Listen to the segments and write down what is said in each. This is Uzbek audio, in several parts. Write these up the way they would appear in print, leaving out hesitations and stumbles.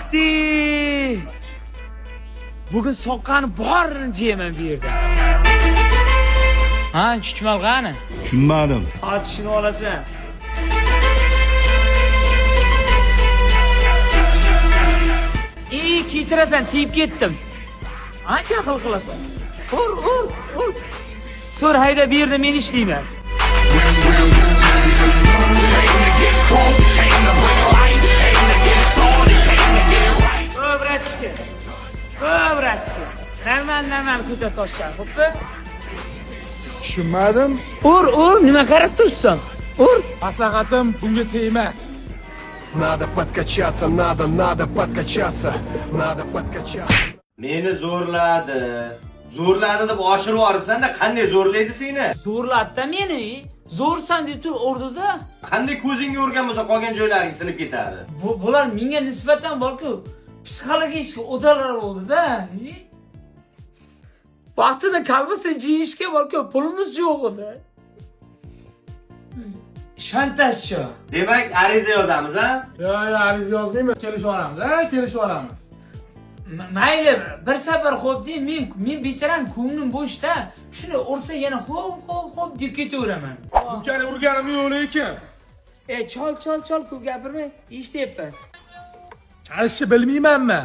Vaqti! Bugun soqqani borini jeyman bu yerda. Ha, chuchmal qani? Tushunmadim. Hozir tushunib olasan. Kechirasan, tiyib ketdim. Ancha aql qilasan. Ur. Tur hayda bu yerda men ishlayman. Brachka. Normal ko'ta toshchar, xo'pmi? Tushunmadim. Ur, nima qarab turibsan? Ur. Maslahatim bunga tegma. Надо подкачаться, надо подкачаться, надо подкачаться. Meni zo'rladi. Zo'rladi deb oshirib yuboribsan-da, qanday zo'rlaydi seni? Zo'rlatdi meni. Zo'rsan deb tur urdida. Qanday ko'zingga urgan bo'lsa, qolgan joylaring sinib ketadi. Bular menga nisbatan borku, psixologik o'dalar bo'ldi-da. Vaqtida kalbasa jiyishga borku, pulimiz yo'q edi. Shantajchi. Demak, ariza yozamiz, ha? Yo'q, ariza yozmaymiz. Kelishib olamiz. Mayli, bir safar xo'p deng, men becharam ko'nglim bo'shda. Shuni ursa yana xo'p deb ketaveraman. Bunchalik urganim yo'q lekin. Chol, ko'p gapirma, eshityapman. Chalishni bilmaymanmi?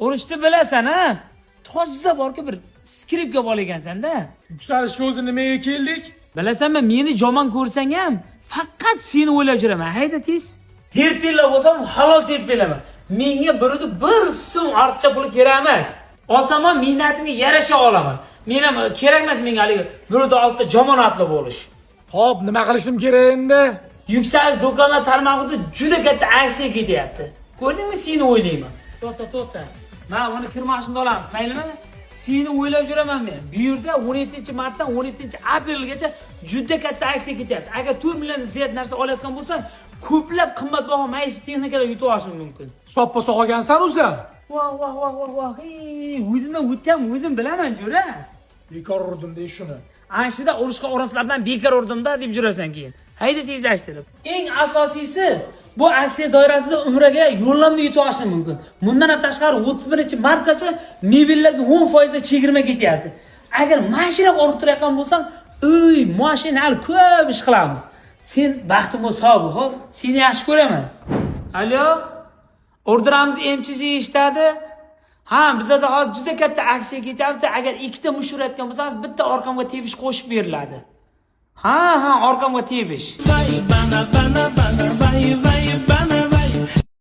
Urishni bilasan, ha? Toza borku bir skripka bol ekansan-da. Yuksalishga o'zi nimaga keldik? Bilasanmi, meni jomon ko'rsang ham faqat seni o'ylab yuraman. Hayda tez. Terpilla bo'lsam halol terpillaman. Menga birida bir so'm ortiqcha pul kerak emas. Olsam mehnatimga yarasha olaman. Men ham kerak emas menga hali birida oltita jomonatli bo'lish. Xo'p, nima qilishim kerak endi? Yuksalish do'konlar tarmog'ida juda katta aksiya ketyapti. Ko'rdingmi, seni o'ylayman. To'xta. Mana buni kirmashini olamiz, maylimi? Seni o'ylab yuraman men. Bu yerda 17-martdan 17-aprelgacha juda katta aksiya ketyapti. Agar 4 million ziyod narsa olayotgan bo'lsang, ko'plab qimmatbaho maishiy texnikalar yutib olishing mumkin. Soppa sog'gansan o'zing. Voh. O'zimdan o'tgan o'zim bilaman, jo'ra. Bekor urdim dey shuni. Anshida urushqa oraslardan bekor urdim-da deb jurasan keyin. Hayda tezlashtirib. Eng asosiysi bu aksiya doirasida umraga yo'llanma yutib olishing mumkin. Bundan tashqari 31-martgacha mebellarga 10% chegirma ketyapti. Agar mashina olib turayotgan bo'lsang, mashinani ko'p ish qilamiz. Sen baxtim bo'lsa, xo'p, seni yaxshi ko'raman. Alo? Orderamiz MCG ishladi. Ha, bizda hozir juda katta aksiya ketyapti. Agar ikkita mush urayotgan bo'lsangiz, bitta orqamga tebish qo'shib beriladi. Ha, orqamga tebish.